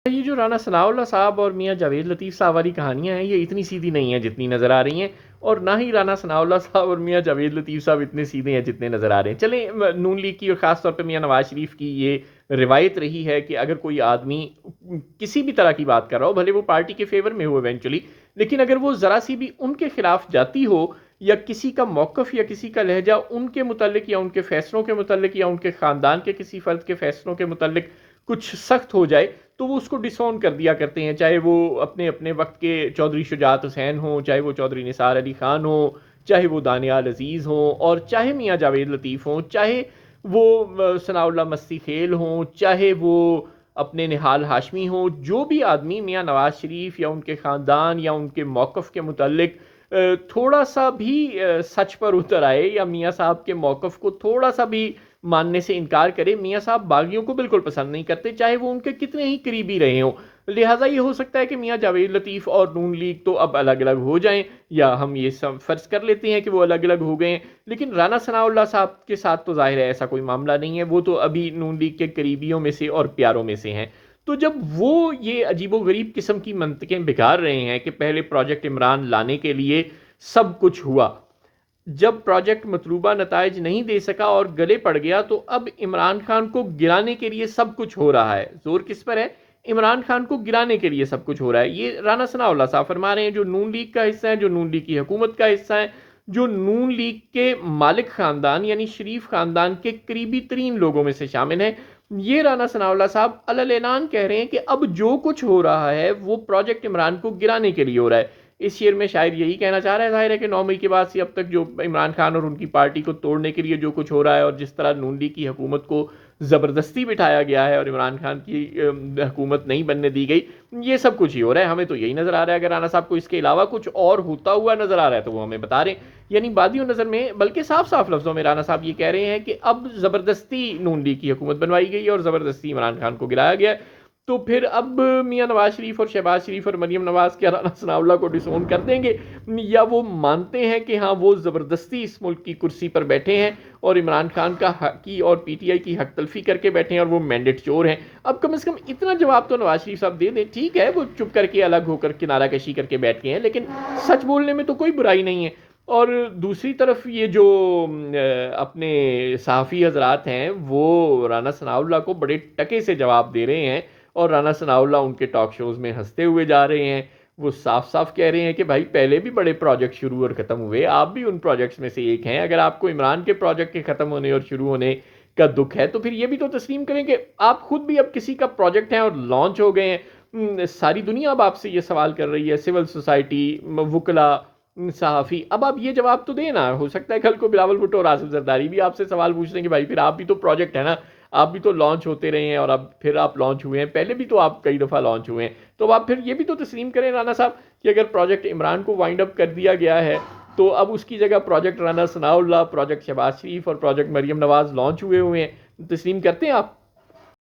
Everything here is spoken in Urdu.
یہ جو رانا ثناء اللہ صاحب اور میاں جاوید لطیف صاحب والی کہانیاں ہیں یہ اتنی سیدھی نہیں ہیں جتنی نظر آ رہی ہیں، اور نہ ہی رانا ثناء اللہ صاحب اور میاں جاوید لطیف صاحب اتنے سیدھے ہیں جتنے نظر آ رہے ہیں۔ چلیں، نون لیگ کی اور خاص طور پہ میاں نواز شریف کی یہ روایت رہی ہے کہ اگر کوئی آدمی کسی بھی طرح کی بات کر رہا ہو، بھلے وہ پارٹی کے فیور میں ہو ایونچولی، لیکن اگر وہ ذرا سی بھی ان کے خلاف جاتی ہو، یا کسی کا موقف یا کسی کا لہجہ ان کے متعلق یا ان کے فیصلوں کے متعلق یا ان کے خاندان کے کسی فرد کے فیصلوں کے متعلق کچھ سخت ہو جائے، تو وہ اس کو ڈسون کر دیا کرتے ہیں، چاہے وہ اپنے اپنے وقت کے چودھری شجاعت حسین ہوں، چاہے وہ چودھری نثار علی خان ہوں، چاہے وہ دانیال عزیز ہوں، اور چاہے میاں جاوید لطیف ہوں، چاہے وہ ثناء اللہ مستی خیل ہوں، چاہے وہ اپنے نہال ہاشمی ہوں، جو بھی آدمی میاں نواز شریف یا ان کے خاندان یا ان کے موقف کے متعلق تھوڑا سا بھی سچ پر اتر آئے، یا میاں صاحب کے موقف کو تھوڑا سا بھی ماننے سے انکار کرے، میاں صاحب باغیوں کو بالکل پسند نہیں کرتے، چاہے وہ ان کے کتنے ہی قریبی رہے ہوں۔ لہٰذا یہ ہو سکتا ہے کہ میاں جاوید لطیف اور نون لیگ تو اب الگ الگ ہو جائیں، یا ہم یہ سب فرض کر لیتے ہیں کہ وہ الگ الگ ہو گئے ہیں، لیکن رانا ثناء اللہ صاحب کے ساتھ تو ظاہر ہے ایسا کوئی معاملہ نہیں ہے، وہ تو ابھی نون لیگ کے قریبیوں میں سے اور پیاروں میں سے ہیں۔ تو جب وہ یہ عجیب و غریب قسم کی منطقیں بگاڑ رہے ہیں کہ پہلے پروجیکٹ عمران لانے کے لیے سب کچھ ہوا، جب پروجیکٹ مطلوبہ نتائج نہیں دے سکا اور گلے پڑ گیا، تو اب عمران خان کو گرانے کے لیے سب کچھ ہو رہا ہے۔ زور کس پر ہے؟ عمران خان کو گرانے کے لیے سب کچھ ہو رہا ہے۔ یہ رانا ثناء اللہ صاحب فرما رہے ہیں، جو نون لیگ کا حصہ ہیں، جو نون لیگ کی حکومت کا حصہ ہیں، جو نون لیگ کے مالک خاندان یعنی شریف خاندان کے قریبی ترین لوگوں میں سے شامل ہیں۔ یہ رانا ثناء اللہ صاحب علل اعلان کہہ رہے ہیں کہ اب جو کچھ ہو رہا ہے وہ پروجیکٹ عمران کو گرانے کے لیے ہو رہا ہے۔ اس شعر میں شاعر یہی کہنا چاہ رہا ہے، ظاہر ہے کہ 9 مئی کے بعد سے اب تک جو عمران خان اور ان کی پارٹی کو توڑنے کے لیے جو کچھ ہو رہا ہے، اور جس طرح نون لیگ کی حکومت کو زبردستی بٹھایا گیا ہے اور عمران خان کی حکومت نہیں بننے دی گئی، یہ سب کچھ ہی ہو رہا ہے۔ ہمیں تو یہی نظر آ رہا ہے۔ اگر رانا صاحب کو اس کے علاوہ کچھ اور ہوتا ہوا نظر آ رہا ہے تو وہ ہمیں بتا رہے ہیں۔ یعنی بادی و نظر میں، بلکہ صاف صاف لفظوں میں رانا صاحب یہ کہہ رہے ہیں کہ اب زبردستی نون لیگ کی حکومت بنوائی گئی اور زبردستی عمران خان کو گرایا گیا، تو پھر اب میاں نواز شریف اور شہباز شریف اور مریم نواز کیا رانا ثناء اللہ کو ڈسون کر دیں گے، یا وہ مانتے ہیں کہ ہاں وہ زبردستی اس ملک کی کرسی پر بیٹھے ہیں اور عمران خان کا حق کی اور پی ٹی آئی کی حق تلفی کر کے بیٹھے ہیں اور وہ مینڈیٹ چور ہیں؟ اب کم از کم اتنا جواب تو نواز شریف صاحب دے دیں۔ ٹھیک ہے، وہ چپ کر کے الگ ہو کر کنارہ کشی کر کے بیٹھ گئے ہیں، لیکن سچ بولنے میں تو کوئی برائی نہیں ہے۔ اور دوسری طرف یہ جو اپنے صحافی حضرات ہیں وہ رانا ثناء اللہ کو بڑے ٹکے سے جواب دے رہے ہیں، اور رانا ثناء اللہ ان کے ٹاک شوز میں ہنستے ہوئے جا رہے ہیں۔ وہ صاف صاف کہہ رہے ہیں کہ بھائی پہلے بھی بڑے پروجیکٹ شروع اور ختم ہوئے، آپ بھی ان پروجیکٹس میں سے ایک ہیں۔ اگر آپ کو عمران کے پروجیکٹ کے ختم ہونے اور شروع ہونے کا دکھ ہے تو پھر یہ بھی تو تسلیم کریں کہ آپ خود بھی اب کسی کا پروجیکٹ ہیں اور لانچ ہو گئے ہیں۔ ساری دنیا اب آپ سے یہ سوال کر رہی ہے، سول سوسائٹی، وکلا، صحافی۔ اب آپ یہ جواب تو دیں نا۔ ہو سکتا ہے کل کو بلاول بھٹو اور آصف زرداری بھی آپ سے سوال پوچھ رہے ہیں کہ بھائی پھر آپ بھی تو پروجیکٹ ہے نا، آپ بھی تو لانچ ہوتے رہے ہیں، اور اب پھر آپ لانچ ہوئے ہیں، پہلے بھی تو آپ کئی دفعہ لانچ ہوئے ہیں، تو آپ پھر یہ بھی تو تسلیم کریں رانا صاحب کہ اگر پروجیکٹ عمران کو وائنڈ اپ کر دیا گیا ہے تو اب اس کی جگہ پروجیکٹ رانا ثناء اللہ، پروجیکٹ شہباز شریف اور پروجیکٹ مریم نواز لانچ ہوئے ہیں۔ تسلیم کرتے ہیں آپ؟